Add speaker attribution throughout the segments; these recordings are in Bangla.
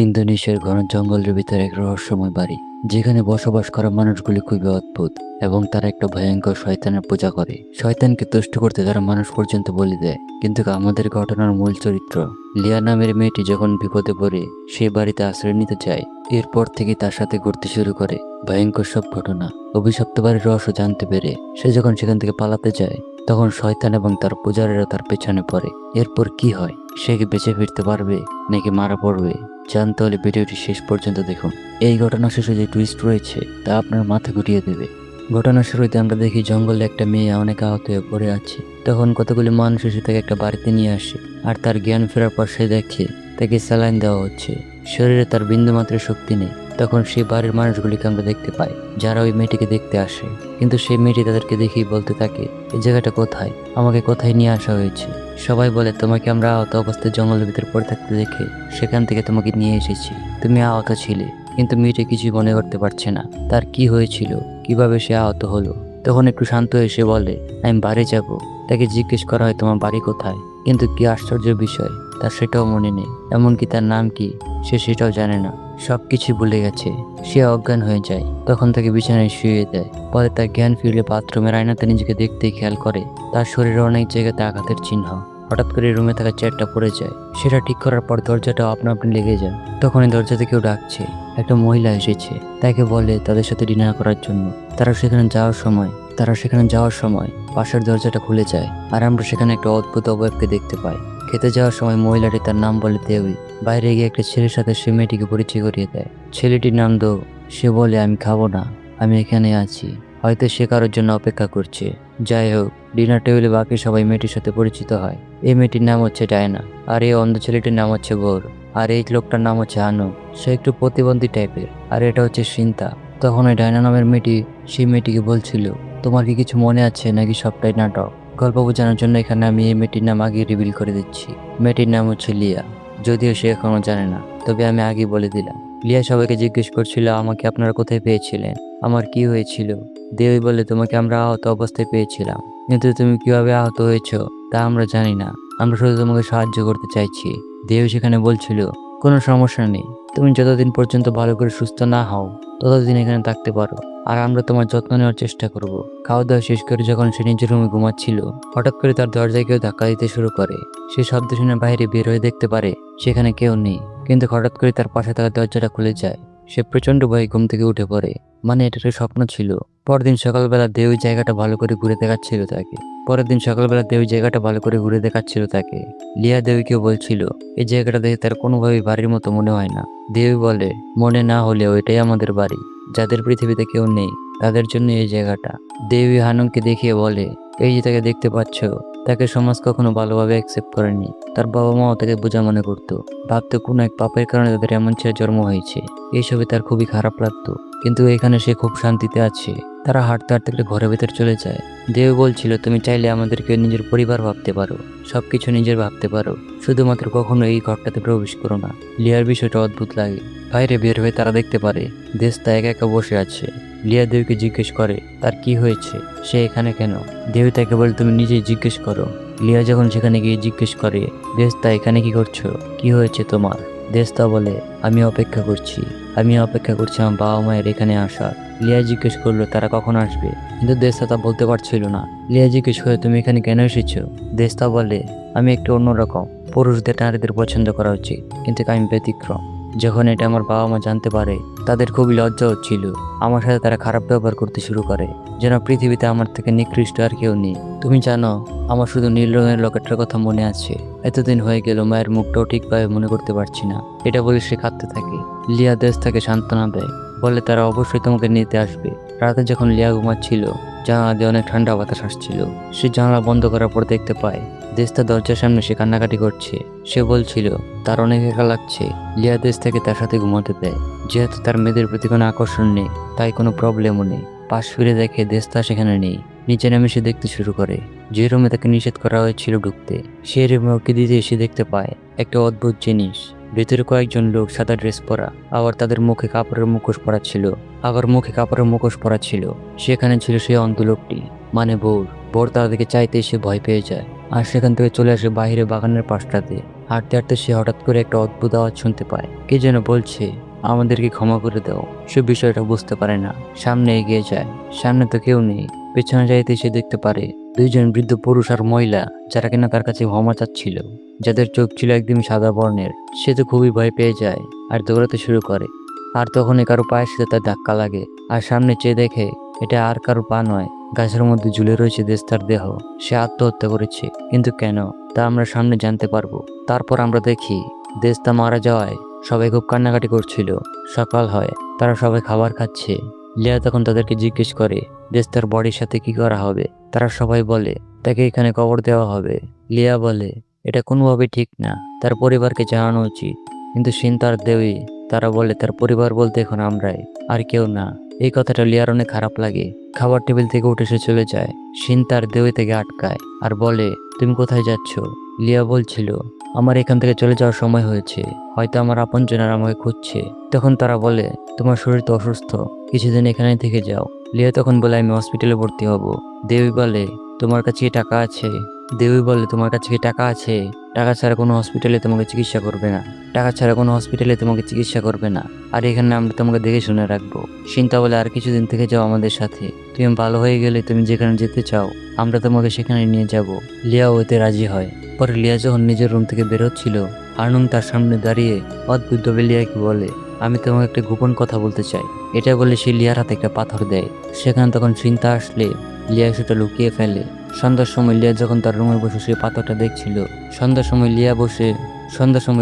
Speaker 1: ইন্দোনেশিয়ার ঘন জঙ্গলের ভিতরে এক রহস্যময় বাড়ি, যেখানে বসবাস করা মানুষগুলি খুবই অদ্ভুত এবং তারা একটা ভয়ঙ্কর শয়তানের পূজা করে। শয়তানকে তুষ্ট করতে তারা মানুষ পর্যন্ত বলি দেয়। কিন্তু আমাদের ঘটনার মূল চরিত্র লিয়া নামের মেয়েটি যখন বিপদে পড়ে সেই বাড়িতে আশ্রয় নিতে চায়, এরপর থেকে তার সাথে ঘুরতে শুরু করে ভয়ঙ্কর সব ঘটনা। অভিশপ্ত বাড়ির রহস্য জানতে পেরে সে যখন সেখান থেকে পালাতে যায়, তখন শয়তান এবং তার পূজারীরা তার পেছনে পড়ে। এরপর কি হয়? সে কি বেঁচে ফিরতে পারবে নাকি মারা পড়বে? জানতে হলে ভিডিওটি শেষ পর্যন্ত দেখুন। এই ঘটনা শেষে যে টুইস্ট রয়েছে তা আপনার মাথা ঘুরিয়ে দেবে। ঘটনার শুরুতে আমরা দেখি জঙ্গলে একটা মেয়ে অনেক আহত হয়ে পড়ে আছে। তখন কতগুলি মানুষ এসে তাকে একটা বাড়িতে নিয়ে আসে, আর তার জ্ঞান ফেরার পর সে দেখে তাকে স্যালাইন দেওয়া হচ্ছে। শরীরে তার বিন্দুমাত্র শক্তি নেই। তখন সেই বাড়ির মানুষগুলিকে আমরা দেখতে পাই, যারা ওই মেয়েটিকে দেখতে আসে। কিন্তু সেই মেয়েটি তাদেরকে দেখেই বলতে থাকে, এই জায়গাটা কোথায়? আমাকে কোথায় নিয়ে আসা হয়েছে? সবাই বলে, তোমাকে আমরা আহত অবস্থায় জঙ্গলের ভিতরে পড়ে থাকতে দেখে সেখান থেকে তোমাকে নিয়ে এসেছি। তুমি আহত ছিলে। কিন্তু মেয়েটি কিছুই মনে করতে পারছে না তার কি হয়েছিল, কিভাবে সে আহত হলো। তখন একটু শান্ত হয়ে সে বলে, আমি বাড়ি যাব। তাকে জিজ্ঞেস করা হয়, তোমার বাড়ি কোথায়? কিন্তু কি আশ্চর্য বিষয়, তার সেটাও মনে নেই। এমনকি তার নাম কি সে সেটাও জানে না। সবকিছু ভুলে গেছে। সে অজ্ঞান হয়ে যায়। তখন তাকে বিছানায় শুয়ে দেয়। পরে তার জ্ঞান ফিরলে বাথরুমের আয়নাতে নিজেকে দেখতেই খেয়াল করে তার শরীরে অনেক জায়গাতে আঘাতের চিহ্ন। হঠাৎ করে রুমে থাকা চেয়ারটা পড়ে যায়। সেটা ঠিক করার পর দরজাটাও আপনা আপনি লেগে যায়। তখন এই দরজাতে কেউ ডাকছে। একটা মহিলা এসেছে। তাকে বলে তাদের সাথে ডিনার করার জন্য। তারা সেখানে যাওয়ার সময় পাশের দরজাটা খুলে যায়, আর আমরা সেখানে একটা অদ্ভুত অবয়বকে দেখতে পাই। খেতে যাওয়ার সময় মহিলাটি তার নাম বলে দেবী। বাইরে গিয়ে একটা ছেলের সাথে সে মেয়েটিকে পরিচয় করিয়ে দেয়। ছেলেটির নাম দো। সে বলে, আমি খাবো না, আমি এখানে আছি। হয়তো সে কারোর জন্য অপেক্ষা করছে। যাই হোক, ডিনার টেবিলে বাকি সবাই মেয়েটির সাথে পরিচিত হয়। এই মেয়েটির নাম হচ্ছে ডায়না, আর এই অন্ধ ছেলেটির নাম হচ্ছে গোর, আর এই লোকটার নাম হচ্ছে আনু। সে একটু প্রতিবন্ধী টাইপের, আর এটা হচ্ছে সিন্তা। তখন ওই ডায়না নামের মেয়েটি সেই মেয়েটিকে বলছিল, তোমার কি কিছু মনে আছে নাকি সবটাই নাটক? গল্প বোঝানোর জন্য এখানে আমি এই মেয়েটির নাম আগে রিভিল করে দিচ্ছি। মেয়েটির নাম হচ্ছে লিয়া। যদিও সে এখনো জানে না, তবে আমি আগে বলে দিলাম। লিয়া সবাইকে জিজ্ঞেস করছিল, আমাকে আপনারা কোথায় পেয়েছিলেন, আমার কি হয়েছিল। দেবী বলে, তোমাকে আমরা আহত অবস্থায় পেয়েছিলাম, কিন্তু তুমি কিভাবে আহত হয়েছ তা আমরা জানি না। আমরা শুধু তোমাকে সাহায্য করতে চাইছি। দেবী সেখানে বলছিল, কোনো সমস্যা নেই, তুমি যতদিন পর্যন্ত ভালো করে সুস্থ না হও ততদিন এখানে থাকতে পারো, আর আমরা তোমার যত্ন নেওয়ার চেষ্টা করব। খাওয়া দাওয়া শেষ করে যখন সে নিজের রুমে ঘুমাচ্ছিল, হঠাৎ করে তার দরজায় কেউ ধাক্কা দিতে শুরু করে। সে শব্দ শুনে বাইরে বের হয়ে দেখতে পারে সেখানে কেউ নেই। কিন্তু হঠাৎ করে তার পাশে থাকা দরজাটা খুলে যায়। সে প্রচন্ড ভয়ে ঘুম থেকে উঠে পড়ে। মানে এটা একটা স্বপ্ন ছিল। পরের দিন সকালবেলা দেবী জায়গাটা ভালো করে ঘুরে দেখাচ্ছিল তাকে। লিয়া দেবীকে বলছিল, এই জায়গাটা দেখে তার কোনোভাবেই বাড়ির মতো মনে হয় না। দেবী বলে, মনে না হলেও এটাই আমাদের বাড়ি। যাদের পৃথিবীতে কেউ নেই তাদের জন্য এই জায়গাটা। দেবী হানুকে দেখিয়ে বলে, এই যে তাকে দেখতে পাচ্ছ, তাকে সমাজ কখনো ভালোভাবে অ্যাকসেপ্ট করেনি। তার বাবা মাও তাকে বোঝা মনে করতো, ভাবতো কোনো এক পাপের কারণে তাদের এমন ছেলে জন্ম হয়েছে। এইসবে তার খুবই খারাপ লাগতো, কিন্তু এখানে সে খুব শান্তিতে আছে। তারা হাঁটতে হাঁটতে একটা ঘরের ভেতর চলে যায়। দেব বলছিল, তুমি চাইলে আমাদেরকে নিজের পরিবার ভাবতে পারো, সবকিছু নিজের ভাবতে পারো, শুধুমাত্র কখনো এই ঘরটাতে প্রবেশ করো না। লিয়ার বিষয়টা অদ্ভুত লাগে। বাইরে বের হয়ে তারা দেখতে পারে দেশটা একা একা বসে আছে। লিয়া দেবীকে জিজ্ঞেস করে তার কি হয়েছে, সে এখানে কেন। দেবী তাকে বলে, তুমি নিজেই জিজ্ঞেস করো। লিয়া যখন সেখানে গিয়ে জিজ্ঞেস করে, দেশটা এখানে কি করছো, কি হয়েছে তোমার। দেশটা বলে, আমি অপেক্ষা করছি আমার বাবা মায়ের এখানে আসার। লিয়া জিজ্ঞেস করলো তারা কখন আসবে, কিন্তু দেশটা তা বলতে পারছিল না। লিয়া জিজ্ঞেস করে, তুমি এখানে কেন এসেছো। দেশটা বলে, আমি একটু অন্যরকম, পুরুষদের নারীদের পছন্দ করা উচিত, কিন্তু আমি ব্যতিক্রম। যখন এটা আমার বাবা মা জানতে পারে, তাদের খুবই লজ্জা হচ্ছিল। আমার সাথে তারা খারাপ ব্যবহার করতে শুরু করে, যেন পৃথিবীতে আমার থেকে নিকৃষ্ট আর কেউ নেই। তুমি জানো, আমার শুধু নীল রঙের লকেটটার কথা মনে আছে। এতদিন হয়ে গেল মায়ের মুখটাও ঠিকভাবে মনে করতে পারছি না। এটা বলে সে কাঁদতে থাকে। লিয়া দেশ তাকে সান্ত্বনা দেয়, বলে তারা অবশ্যই তোমাকে নিতে আসবে। রাতে যখন লিয়া ঘুমাচ্ছিল, জানালা দিয়ে অনেক ঠান্ডা বাতাস আসছিল। সে জানালা বন্ধ করার পর দেখতে পায় দেশটা দরজার সামনে সে কান্নাকাটি করছে। সে বলছিল তার অনেক একা লাগছে। লিয়া দেশ থেকে তার সাথে ঘুমাতে দেয়। যেহেতু তার মেয়েদের প্রতি কোনো আকর্ষণ নেই, তাই কোনো প্রবলেমও নেই। পাশ ফিরে দেখে দেশটা সেখানে নেই। নিচে নেমে সে দেখতে শুরু করে যে রুমে তাকে নিষেধ করা হয়েছিল ঢুকতে। সে রুমে ওকে দিতে এসে দেখতে পায় একটা অদ্ভুত জিনিস। ভেতরে কয়েকজন লোক সাদা ড্রেস পরা, আবার তাদের মুখে কাপড়ের মুখোশ পরা ছিল। সেখানে ছিল সেই অন্ধ লোকটি, মানে বোর। বোর তাদেরকে চাইতে সে ভয় পেয়ে যায়, আর সেখান থেকে চলে আসে বাইরে বাগানের পাশটাতে। হাঁটতে হাঁটতে সে হঠাৎ করে একটা অদ্ভুত আওয়াজ শুনতে পায়, কে যেন বলছে আমাদেরকে ক্ষমা করে দাও। সে বিষয়টা বুঝতে পারে না, সামনে এগিয়ে যায়। সামনে তো কেউ নেই, পেছনে যাইতে সে দেখতে পারে দুইজন বৃদ্ধ পুরুষ আর মহিলা, যারা কিনা তার কাছে ক্ষমা চাচ্ছিল, যাদের চোখ ছিল একদম সাদা বর্ণের। সে তো খুবই ভয় পেয়ে যায় আর দৌড়াতে শুরু করে। আর তখনই কারো পায়ের সাথে তার ধাক্কা লাগে, আর সামনে চেয়ে দেখে এটা আর কারো পা নয়, গাছের মধ্যে ঝুলে রয়েছে দেস্তার দেহ। সে আত্মহত্যা করেছে, কিন্তু কেন তা আমরা সামনে জানতে পারবো। তারপর আমরা দেখি দেস্তা মারা যাওয়ায় সবাই খুব কান্নাকাটি করছিল। সকাল হয়, তারা সবাই খাবার খাচ্ছে। লিয়া তখন তাদেরকে জিজ্ঞেস করে দেস্তার বডির সাথে কি করা হবে। তারা সবাই বলে তাকে এখানে কবর দেওয়া হবে। লিয়া বলে এটা কোনোভাবে ঠিক না, তার পরিবারকে জানানো উচিত। কিন্তু সিন তার দেবী, তারা বলে তার পরিবার বলতে এখন আমরাই, আর কেউ না। এই কথাটা লিয়ার অনেক খারাপ লাগে। খাবার টেবিল থেকে উঠে সে চলে যায়। সিন তার দেবী থেকে আটকায় আর বলে তুমি কোথায় যাচ্ছ। লিয়া বলছিল আমার এখান থেকে চলে যাওয়ার সময় হয়েছে, হয়তো আমার আপনজনেরা আমাকে খুঁজছে। তখন তারা বলে তোমার শরীর তো অসুস্থ, কিছুদিন এখানে থেকে যাও। লিয়া তখন বলে আমি হসপিটালে ভর্তি হব। দেবী বলে তোমার কাছে কি টাকা আছে। দেবী বলে তোমার কাছে কি টাকা আছে, টাকা ছাড়া কোনো হসপিটালে তোমাকে চিকিৎসা করবে না, টাকা ছাড়া কোনো হসপিটালে তোমাকে চিকিৎসা করবে না। আর এখানে আমরা তোমাকে দেখে শুনে রাখবো। সিনতা বলে আর কিছুদিন থেকে যাও আমাদের সাথে, তুমি ভালো হয়ে গেলে তুমি যেখানে যেতে চাও আমরা তোমাকে সেখানে নিয়ে যাব। লিয়াও এতে রাজি হয়। পরে লিয়া যখন নিজের রুম থেকে বেরোচ্ছিল, আর্নুং তার সামনে দাঁড়িয়ে অদ্ভুতভাবে লিয়াকে বলে আমি তোমাকে একটা গোপন কথা বলতে চাই। এটা বলে সে লিয়ার হাতে একটা পাথর দেয়। সেখানে তখন চিন্তা আসলে লিয়া সেটা লুকিয়ে ফেলে। সন্ধ্যার সময় লিয়া যখন তার রুমে বসে সে পাথরটা দেখছিল, সন্ধ্যার সময়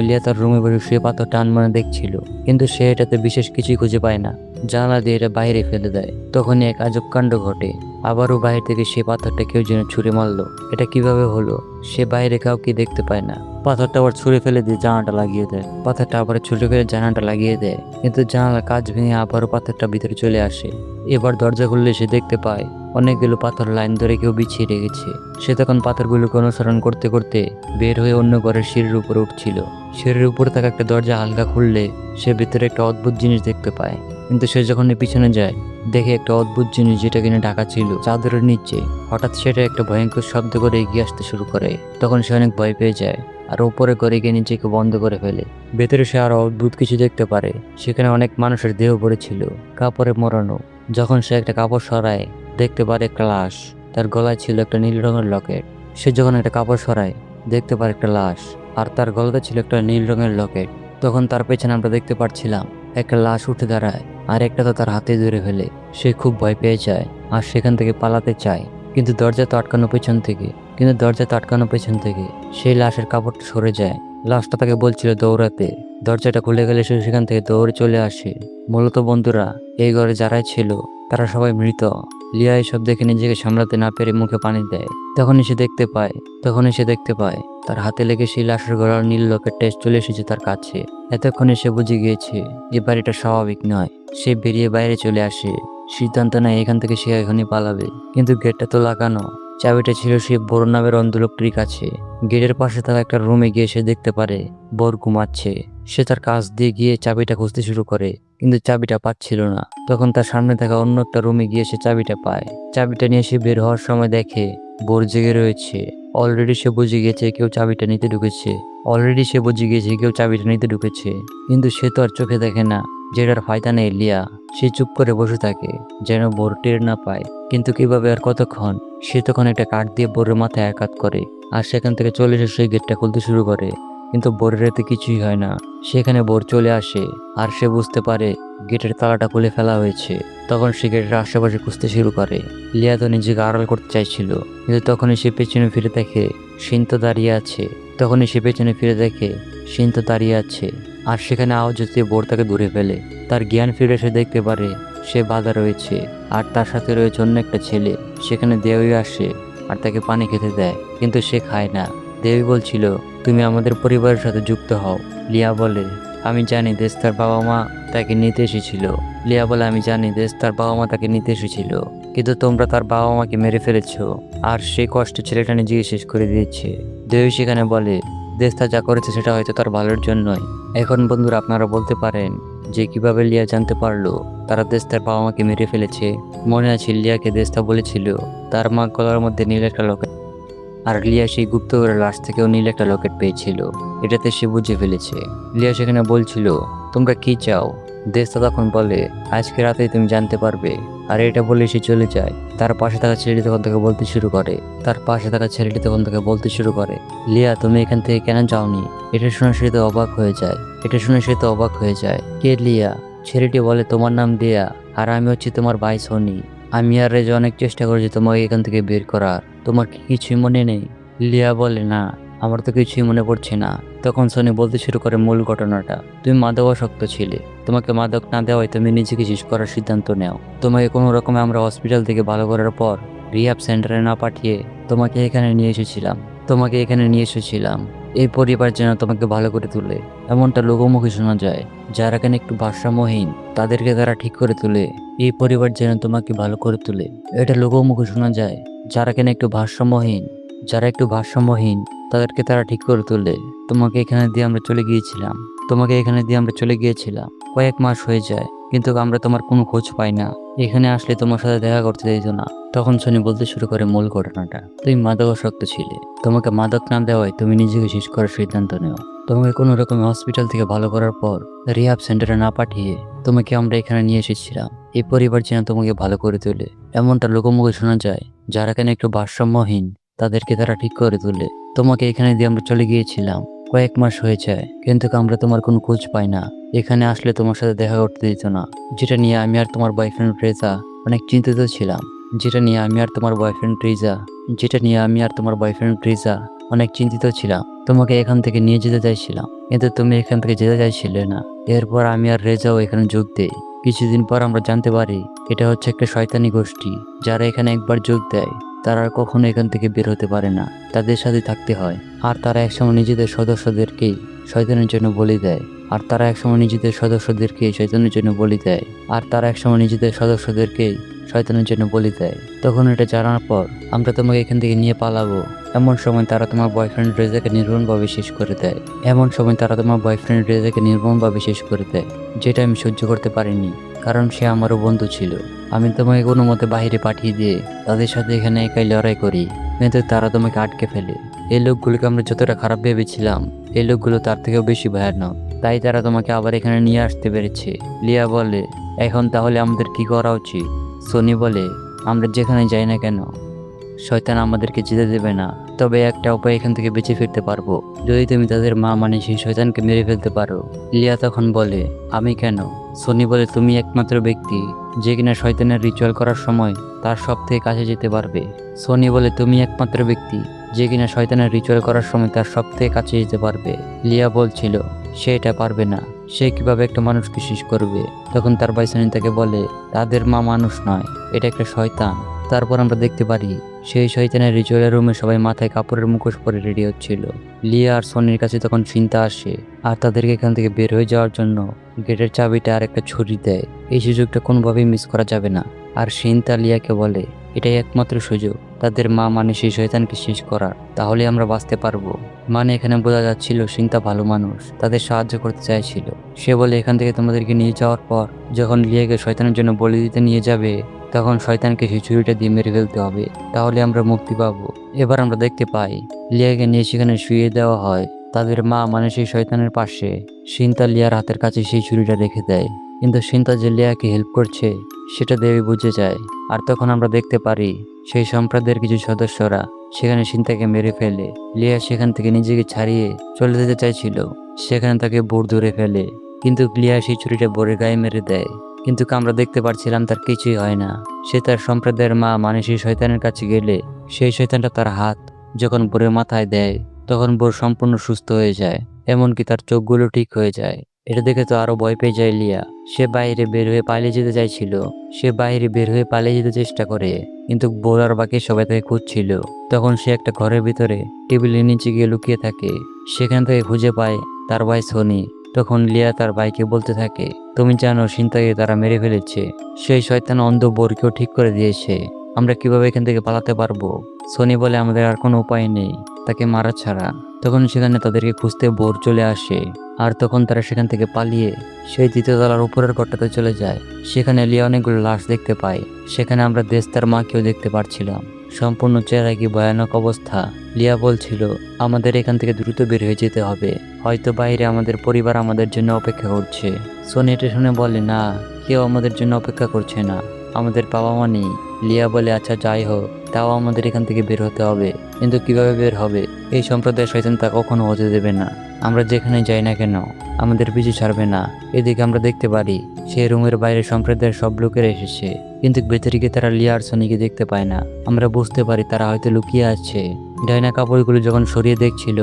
Speaker 1: লিয়া তার রুমে বসে শুয়ে পাথরটা আনমনে দেখছিল, কিন্তু সে এটাতে বিশেষ কিছুই খুঁজে পায় না। জানালা দিয়ে এটা বাইরে ফেলে দেয়। তখনই এক আজব কাণ্ড ঘটে, আবারও বাইরে থেকে সে পাথরটা কেউ যেন ছুঁড়ে মারলো। এটা কিভাবে হলো, সে বাইরে কাউকে দেখতে পায় না। পাথরটা আবার ছুঁড়ে ফেলে দিয়ে জানালাটা লাগিয়ে দেয়। পাথরটা আবার ছুঁড়ে ফেলে জানালাটা লাগিয়ে দেয়, কিন্তু জানালার কাঁচ ভেঙে আবারও পাথরটা ভিতরে চলে আসে। এবার দরজা খুললে সে দেখতে পায় অনেকগুলো পাথর লাইন ধরে কেউ বিছিয়ে রেখেছে। সে তখন পাথরগুলোকে অনুসরণ করতে করতে বের হয়ে অন্য ঘরের সিঁড়ির উপরে উঠছিল। সিঁড়ির উপরে থাকা একটা দরজা হালকা খুললে সে ভিতরে একটা অদ্ভুত জিনিস দেখতে পায়। কিন্তু সে যখন পিছনে যায় দেখে একটা অদ্ভুত জিনিস, যেটা কিনা ঢাকা ছিল চাদরের নিচে। হঠাৎ সেটা একটা ভয়ঙ্কর শব্দ করে এগিয়ে আসতে শুরু করে। তখন সে অনেক ভয় পেয়ে যায় আর উপরে করে গিয়ে নিজেকে বন্ধ করে ফেলে। ভেতরে সে আরো অদ্ভুত কিছু দেখতে পারে। সেখানে অনেক মানুষের দেহ পড়েছিল, কাপড়ে মোড়ানো। যখন সে একটা কাপড় সরায় দেখতে পারে একটা লাশ। তার গলায় ছিল একটা নীল রঙের লকেট। সে যখন একটা কাপড় সরায় দেখতে পারে একটা লাশ, আর তার গলাতে ছিল একটা নীল রঙের লকেট। তখন তার পেছনে আমরা দেখতে পাচ্ছিলাম একটা লাশ উঠে দাঁড়ায়, আর একটা তো তার হাতে ধরে ফেলে। সে খুব ভয় পেয়ে যায় আর সেখান থেকে পালাতে চায়, কিন্তু দরজা তো আটকানো পেছন থেকে সেই লাশের কাপড়টা সরে যায়। লাশটা তাকে বলছিল দৌড়াতে। দরজাটা খুলে গেলে সে সেখান থেকে দৌড়ে চলে আসে। মূলত বন্ধুরা, এই ঘরে যারাই ছিল তারা সবাই মৃত। লিয়া এসব দেখে নিজেকে সামলাতে না পেরে মুখে পানি দেয়। তখনই সে দেখতে পায় তার হাতে লেগে সেই লাশের গলার নীল লকেট টেস্ট চলে এসেছে তার কাছে। এতক্ষণে সে বুঝে গিয়েছে যে বাড়িটা স্বাভাবিক নয়। সে বেরিয়ে বাইরে চলে আসে, সিদ্ধান্ত নেয় এখান থেকে সে এখনই পালাবে। কিন্তু গেটটা তো লাগানো, চাবিটা ছিল সেই বড় নামের অন্ধ লোকটির কাছে। গেটের পাশে থাকা একটা রুমে গিয়ে সে দেখতে পারে বোর ঘুমাচ্ছে। সে তার কাছ দিয়ে গিয়ে চাবিটা খুঁজতে শুরু করে, কিন্তু চাবিটা পাচ্ছিল না। তখন তার সামনে থাকা অন্য একটা রুমে গিয়ে সে চাবিটা পায়। চাবিটা নিয়ে সে বের হওয়ার সময় দেখে বোর জেগে রয়েছে। অলরেডি সে বুঝে গিয়েছে কেউ চাবিটা নিতে ঢুকেছে। কিন্তু সে তো আর চোখে দেখে না, যেটার ফায়দা নেই লিয়া। সে চুপ করে বসে থাকে যেন বোর টের না পায়। কিন্তু কিভাবে আর কতক্ষণ। সে তখন একটা কাঠ দিয়ে বোরের মাথায় আঘাত করে, আর সেখান থেকে চলে এসে সেই গেটটা খুলতে শুরু করে। কিন্তু বোরের এতে কিছুই হয় না। সেখানে বোর চলে আসে আর সে বুঝতে পারে গেটের তালাটা খুলে ফেলা হয়েছে। তখন সে গেটের আশেপাশে খুঁজতে শুরু করে। লিয়া তো নিজেকে আড়াল করতে চাইছিল, কিন্তু তখনই সে পেছনে ফিরে দেখে সিন্ত দাঁড়িয়ে আছে। আর সেখানে আওয়াজ হতে বোর তাকে ধরে ফেলে। তার জ্ঞান ফিরে এসে দেখতে পারে সে বাধা রয়েছে, আর তার সাথে রয়েছে অন্য একটা ছেলে। সেখানে দেবী আসে আর তাকে পানি খেতে দেয়, কিন্তু সে খায় না। দেবী বলছিল তুমি আমাদের পরিবারের সাথে যুক্ত হও। লিয়া বলে আমি জানি দেস্তার বাবা মা তাকে নিতে এসেছিল, কিন্তু তোমরা তার বাবা মাকে মেরে ফেলেছো, আর সেই কষ্টে ছেলেটা নিজেকে শেষ করে দিয়েছে। দেবী সেখানে বলে দেস্তা যা করেছে সেটা হয়তো তার ভালোর জন্যই। এখন বন্ধুরা, আপনারা বলতে পারেন যে কিভাবে লিয়া জানতে পারলো তারা দেস্তার বাবা মাকে মেরে ফেলেছে। মনে আছে লিয়াকে দেস্তা বলেছিল তার মা গলার মধ্যে নীল একটা লকেট, আর লিয়া সেই গুপ্তঘরের লাশ থেকেও নীল একটা লকেট পেয়েছিল। এটাতে সে বুঝে ফেলেছে। লিয়া সেখানে বলছিল, তোমরা কি চাও? দেশটা তখন বলে, আজকে রাতেই তুমি জানতে পারবে। আর এটা বলে সে চলে যায়। তার পাশে থাকা ছেলেটি তখন তাকে বলতে শুরু করে, লিয়া তুমি এখান থেকে কেন যাওনি? এটা শুনে সে তো অবাক হয়ে যায়। কে লিয়া? ছেলেটি বলে, তোমার নাম লিয়া, আর আমি হচ্ছি তোমার ভাই সনি। আমি আর রেজা অনেক চেষ্টা করেছি তোমাকে এখান থেকে বের করার। তোমার কি কিছুই মনে নেই? লিয়া বলে, না, আমার তো কিছুই মনে পড়ছে না। তখন সনি বলতে শুরু করে মূল ঘটনাটা। তুমি মাদকাসক্ত ছিলে। তোমাকে মাদক না দেওয়ায় তুমি নিজেকে শেষ করার সিদ্ধান্ত নেও। তোমাকে কোনো রকমে আমরা হসপিটাল থেকে ভালো করার পর রিহ্যাব সেন্টারে না পাঠিয়ে তোমাকে এখানে নিয়ে এসেছিলাম। এই পরিবার যেন তোমাকে ভালো করে তুলে। এমনটা লোকমুখে শোনা যায়। যারা এখানে একটু ভারসাম্যহীন তাদেরকে তারা ঠিক করে তোলে। এই পরিবার যেন তোমাকে ভালো করে তোলে, এটা লোকমুখে শোনা যায়। যারা এখানে একটু ভারসাম্যহীন তাদেরকে তারা ঠিক করে তোলে। তোমাকে এখানে দিয়ে আমরা চলে গিয়েছিলাম। কয়েক মাস হয়ে যায়, কিন্তু আমরা তোমার কোনো খোঁজ পাই না। এখানে আসলে তোমার সাথে দেখা করতে দিত না। তখন সনি বলতে শুরু করে মূল ঘটনাটা। তুমি মাদকাসক্ত ছিলে। তোমাকে মাদক না দেওয়ায় তুমি নিজেকে শেষ করার সিদ্ধান্ত নেও। তোমাকে কোনো রকম হসপিটাল থেকে ভালো করার পর রিহ্যাব সেন্টারে না পাঠিয়ে তোমাকে আমরা এখানে নিয়ে এসেছিলাম। এই পরিবার যেন তোমাকে ভালো করে তোলে, এমনটা লোকমুখে শোনা যায়। যারা এখানে একটু ভারসাম্যহীন তাদেরকে তারা ঠিক করে তোলে। তোমাকে এখানে দিয়ে আমরা চলে গিয়েছিলাম। কয়েক মাস হয়ে যায়, কিন্তু আমরা তোমার কোনো খোঁজ পাই না। এখানে আসলে তোমার সাথে দেখা করতে দিত না। যেটা নিয়ে আমি আর তোমার বয়ফ্রেন্ড রেজা অনেক চিন্তিত ছিলাম। তোমাকে এখান থেকে নিয়ে যেতে চাইছিলাম, কিন্তু তুমি এখান থেকে যেতে চাইছিলে না। এরপর আমি আর রেজাও এখানে যোগ দেই। কিছুদিন পর আমরা জানতে পারি এটা হচ্ছে একটা শয়তানি গোষ্ঠী। যারা এখানে একবার যোগ দেয় তারা আর কখনো এখান থেকে বের হতে পারে না। তাদের সাথে থাকতে হয়। আর তারা একসময় নিজেদের সদস্যদেরকেই শয়তানের জন্য বলি দেয়। তখন এটা জানার পর আমরা তোমাকে এখান থেকে নিয়ে পালাবো। এমন সময় তারা তোমার বয়ফ্রেন্ড রেজাকে নির্মমভাবে শেষ করে দেয়। যেটা আমি সহ্য করতে পারিনি, কারণ সে আমারও বন্ধু ছিল। আমি তোমাকে কোনো মতে বাহিরে পাঠিয়ে দিয়ে তাদের সাথে এখানে একাই লড়াই করি, কিন্তু তারা তোমাকে আটকে ফেলে। এই লোকগুলোকে আমরা যতটা খারাপ ভেবেছিলাম, এই লোকগুলো তার থেকেও বেশি ভয়ানক। তাই তারা তোমাকে আবার এখানে নিয়ে আসতে পেরেছে। লিয়া বলে, এখন তাহলে আমাদের কি করা উচিত? সনি বলে, আমরা যেখানে যাই না কেন শয়তান আমাদেরকে যেতে দেবে না। তবে একটা উপায় এখান থেকে বেঁচে ফিরতে পারবো, যদি তুমি তাদের মা মানে সেই শয়তানকে মেরে ফেলতে পারো। লিয়া তখন বলে, আমি কেন? সনি বলে, তুমি একমাত্র ব্যক্তি যে কিনা শয়তানের রিচুয়াল করার সময় তার সব থেকে কাছে যেতে পারবে। লিয়া বলছিল, সে এটা পারবে না। সে কিভাবে একটা মানুষকে শেষ করবে? তখন তার ভাই সনি তাকে বলে, তাদের মা মানুষ নয়, এটা একটা শয়তান। তারপর আমরা দেখতে পারি সেই শয়তানের রিচুয়ালের রুমে সবাই মাথায় কাপড়ের মুখোশ পরে রেডি হচ্ছিল। লিয়া আর সনির কাছে তখন চিন্তা আসে, আর তাদেরকে এখান থেকে বের হয়ে যাওয়ার জন্য গেটের চাবিটা আর একটা ছুরি দেয়। এই সুযোগটা কোনোভাবেই মিস করা যাবে না। আর চিন্তা লিয়াকে বলে, এটাই একমাত্র সুযোগ তাদের মা মানে সেই শয়তানকে শেষ করার, তাহলে আমরা বাঁচতে পারবো। মানে এখানে বোঝা যাচ্ছিল চিন্তা ভালো মানুষ, তাদের সাহায্য করতে চাইছিল। সে বলে, এখান থেকে তোমাদেরকে নিয়ে যাওয়ার পর যখন লিয়াকে শয়তানের জন্য বলি দিতে নিয়ে যাবে, তখন শয়তানকে সেই ছুরিটা দিয়ে মেরে ফেলতে হবে, তাহলে আমরা মুক্তি পাবো। এবার আমরা দেখতে পাই লিয়াকে নিয়ে সেখানে শুয়ে দেওয়া হয় তাদের মা মানে সেই শয়তানের পাশে। চিন্তা লিয়ার হাতের কাছে সেই ছুরিটা রেখে দেয়, কিন্তু চিন্তা যে লিয়াকে হেল্প করছে সেটা দেবী বুঝে যায়। আর তখন আমরা দেখতে পারি সেই সম্প্রদায়ের কিছু সদস্যরা সেখানে চিন্তাকে মেরে ফেলে। লিয়া সেখান থেকে নিজেকে ছাড়িয়ে চলে যেতে চাইছিল, সেখানে তাকে বোর ধরে ফেলে, কিন্তু লিয়া সেই ছুরিটা বোরের গায়ে মেরে দেয়। কিন্তু আমরা দেখতে পারছিলাম তার কিছুই হয় না। সে তার সম্প্রদায়ের মা মানে সেই শয়তানের কাছে গেলে সেই শয়তানটা তার হাত যখন বোরের মাথায় দেয়, তখন বোর সম্পূর্ণ সুস্থ হয়ে যায়, এমনকি তার চোখগুলো ঠিক হয়ে যায়। এটা দেখে তো আরো ভয় পেয়ে যায় লিয়া। সে বাইরে বের হয়ে পালিয়ে যেতে চেষ্টা করে, কিন্তু বোর আর বাকি সবাই তাকে খুঁজছিল। তখন সে একটা ঘরের ভিতরে টেবিলের নিচে গিয়ে লুকিয়ে থাকে। সেখান থেকে খুঁজে পায় তার ভাই সনি। তখন লিয়া তার ভাইকে বলতে থাকে, তুমি জানো চিন্তাকে তারা মেরে ফেলেছে, সেই শয়তান অন্ধ বোরকেও ঠিক করে দিয়েছে। আমরা কিভাবে এখান থেকে পালাতে পারবো? সনি বলে, আমাদের আর কোনো উপায় নেই তাকে মারা ছাড়া। তখন সেখানে তাদেরকে খুঁজতে বোর চলে আসে, আর তখন তারা সেখান থেকে পালিয়ে সেই দ্বিতীয় তলার উপরের ঘরটাতে চলে যায়। সেখানে লিয়া অনেকগুলো লাশ দেখতে পায়। সেখানে আমরা দেশতার মাকেও দেখতে পারছিলাম। সম্পূর্ণ চেহারা কি ভয়ানক অবস্থা। লিয়া বলছিল আমাদের এখান থেকে দ্রুত বের হয়ে যেতে হবে, হয়তো বাইরে আমাদের পরিবার আমাদের জন্য অপেক্ষা করছে। সোনি এটা শুনে বলে না, কেউ আমাদের জন্য অপেক্ষা করছে না, আমাদের বাবা মা নেই। লিয়া বলে আচ্ছা যাই হোক, তাও আমাদের এখান থেকে বের হতে হবে, কিন্তু কিভাবে বের হবে? এই সম্প্রদায়ের শয়তান তা কখনো হতে দেবে না। আমরা যেখানে যাই না কেন আমাদের পিছু ছাড়বে না। এদিকে আমরা দেখতে পারি সেই রুমের বাইরে সম্প্রদায়ের সব লোকেরা এসেছে, কিন্তু ভেতরে গিয়ে তারা লিয়া আর সনিকে দেখতে পায় না। আমরা বুঝতে পারি তারা হয়তো লুকিয়ে আছে। ডাইনা কাপড়গুলো যখন সরিয়ে দেখছিল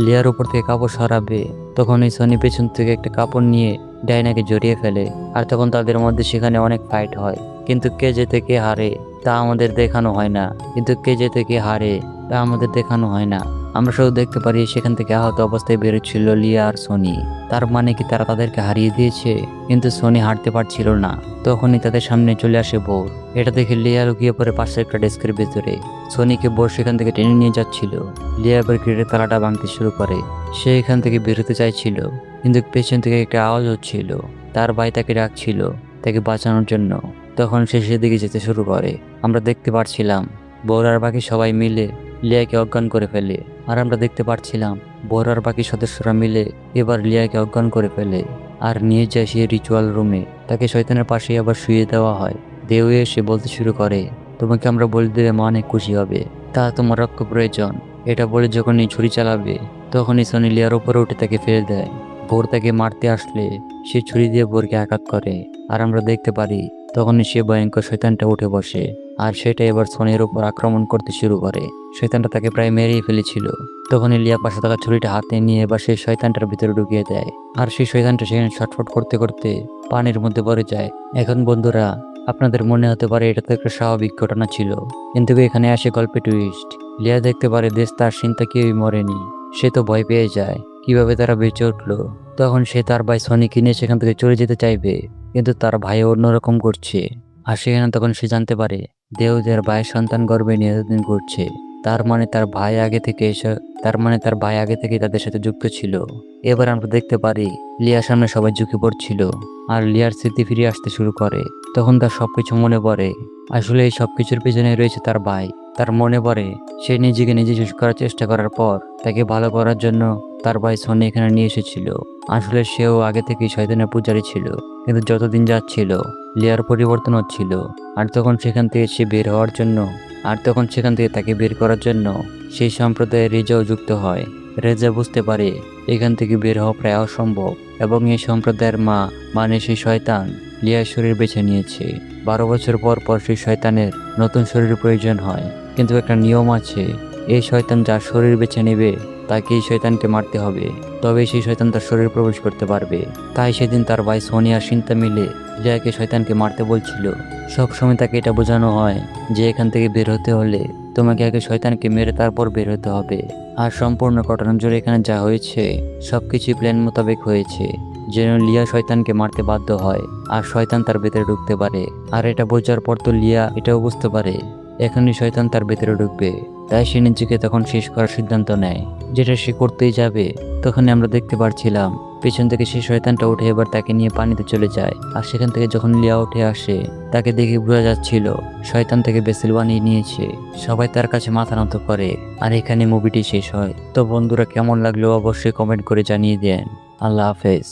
Speaker 1: লিয়ার উপর থেকে কাপড় সরাবে, তখন এই সনি পেছন থেকে একটা কাপড় নিয়ে ডাইনাকে জড়িয়ে ফেলে। আর তখন তাদের মধ্যে সেখানে অনেক ফাইট হয়, কিন্তু কে জেতে কে হারে তা আমাদের দেখানো হয় না। আমরা শুধু দেখতে পারি সেখান থেকে আহত অবস্থায় বেরোচ্ছিল লিয়া আর সনি। তার মানে কি তারা তাদেরকে হারিয়ে দিয়েছে? কিন্তু সনি হাঁটতে পারছিল না। তখনই তাদের সামনে চলে আসে বোর। এটা দেখে লিয়া লুকিয়ে পড়ে পাশে একটা ডেস্কের ভেতরে। সনিকে বোর সেখান থেকে টেনে নিয়ে যাচ্ছিল। লিয়া এবার গ্রেটের তালাটা ভাঙতে শুরু করে। সে এখান থেকে বেরোতে চাইছিল, কিন্তু পেছন থেকে একটা আওয়াজ হচ্ছিল। তার ভাই তাকে ডাকছিল তাকে বাঁচানোর জন্য। তখন সে সেদিকে যেতে শুরু করে। আমরা দেখতে পাচ্ছিলাম বোর আর বাকি সবাই মিলে লিয়াকে অজ্ঞান করে ফেলে। আর আমরা দেখতে পাচ্ছিলাম বোর আর বাকি সদস্যরা মিলে এবার লিয়াকে অজ্ঞান করে ফেলে আর নিয়ে যায় সেই রিচুয়াল রুমে। তাকে শয়তানের পাশে আবার শুয়ে দেওয়া হয়। দেও এসে বলতে শুরু করে তোমাকে আমরা বলে দিলে মা অনেক খুশি হবে, তা তোমার রক্ত প্রয়োজন। এটা বলে যখনই ছুরি চালাবে তখনই সনি লিয়ার উপরে উঠে তাকে ফেলে দেয়। বোর তাকে মারতে আসলে সে ছুরি দিয়ে বোরকে আঘাত করে। আর আমরা দেখতে পারি তখনই সে ভয়ঙ্কর শয়তানটা উঠে বসে, আর সেটা এবার সনির উপর আক্রমণ করতে শুরু করে। শয়তানটা তাকে প্রায় মেরেই ফেলেছিল। তখনই লিয়া পাশে থাকা ছুরিটা হাতে নিয়ে এবার সেই শয়তানটার ভিতরে ঢুকিয়ে দেয়। আর সেই শয়তানটা সেখানে ছটফট করতে করতে পানির মধ্যে পড়ে যায়। এখন বন্ধুরা, আপনাদের মনে হতে পারে এটা তো একটা স্বাভাবিক ঘটনা ছিল, কিন্তু এখানে আসে গল্পে টুইস্ট। লিয়া দেখতে পারে দেশ তার চিন্তা কেউই মরেনি। সে তো ভয় পেয়ে যায় কিভাবে তারা বেঁচে উঠলো। তখন সে তার ভাই সনিকে নিয়ে সেখান থেকে চলে যেতে চাইবে, কিন্তু তার ভাই অন্যরকম করছে। আর সেখানে তখন সে জানতে পারে দেওদের ভাইয়ের সন্তান গর্ভে নিয়ে এতদিন করছে। তার মানে তার ভাই আগে থেকে তাদের সাথে যুক্ত ছিল। এবার আমরা দেখতে পারি লিয়ার সামনে সবাই ঝুঁকে পড়ছিল, আর লিয়ার স্মৃতি ফিরে আসতে শুরু করে। তখন তার সবকিছু মনে পড়ে। আসলে এই সবকিছুর পিছনে রয়েছে তার ভাই। তার মনে পড়ে সে নিজেকে নিজে শেষ করার চেষ্টা করার পর তাকে ভালো করার জন্য তার ভাই সনি এখানে নিয়ে এসেছিল। আসলে সেও আগে থেকেই শয়তানের পূজারী ছিল, কিন্তু যতদিন যাচ্ছিল লিয়ার পরিবর্তন হচ্ছিল। আর তখন সেখান থেকে তাকে বের করার জন্য সেই সম্প্রদায়ের রেজাও যুক্ত হয়। রেজা বুঝতে পারে এখান থেকে বের হওয়া প্রায় অসম্ভব, এবং এই সম্প্রদায়ের মা মানে সেই শয়তান লিয়ার শরীর বেছে নিয়েছে। 12 বছর পর পর সেই শয়তানের নতুন শরীর প্রয়োজন হয়, কিন্তু একটা নিয়ম আছে, এই শয়তান যার শরীর বেছে নেবে তাকে এই শয়তানকে মারতে হবে, তবে সেই শয়তান তার শরীর প্রবেশ করতে পারবে। তাই সেদিন তার ভাই সোনিয়া সিন্তা মিলে লিয়াকে শয়তানকে মারতে বলছিল। সবসময় তাকে এটা বোঝানো হয় যে এখান থেকে বের হতে হলে তোমাকে আগে শয়তানকে মেরে তারপর বের হতে হবে। আর সম্পূর্ণ ঘটনা জুড়ে এখানে যা হয়েছে সবকিছু প্ল্যান মোতাবেক হয়েছে, যেন লিয়া শয়তানকে মারতে বাধ্য হয় আর শয়তান তার ভেতরে ঢুকতে পারে। আর এটা বোঝার পর তো লিয়া এটাও বুঝতে পারে এখনই শয়তান তার ভেতরে ঢুকবে। তাই সে নিজেকে তখন শেষ করার সিদ্ধান্ত নেয়, যেটা সে করতেই যাবে। তখনই আমরা দেখতে পাচ্ছিলাম পেছন থেকে সেই শয়তানটা উঠে এবার তাকে নিয়ে পানিতে চলে যায়। আর সেখান থেকে যখন লিয়া উঠে আসে তাকে দেখে বোঝা যাচ্ছিল শয়তান থেকে বেসিল বানিয়ে নিয়েছে। সবাই তার কাছে মাথা নত করে। আর এখানে মুভিটি শেষ হয়। তো বন্ধুরা, কেমন লাগলো অবশ্যই কমেন্ট করে জানিয়ে দেন। আল্লাহ হাফেজ।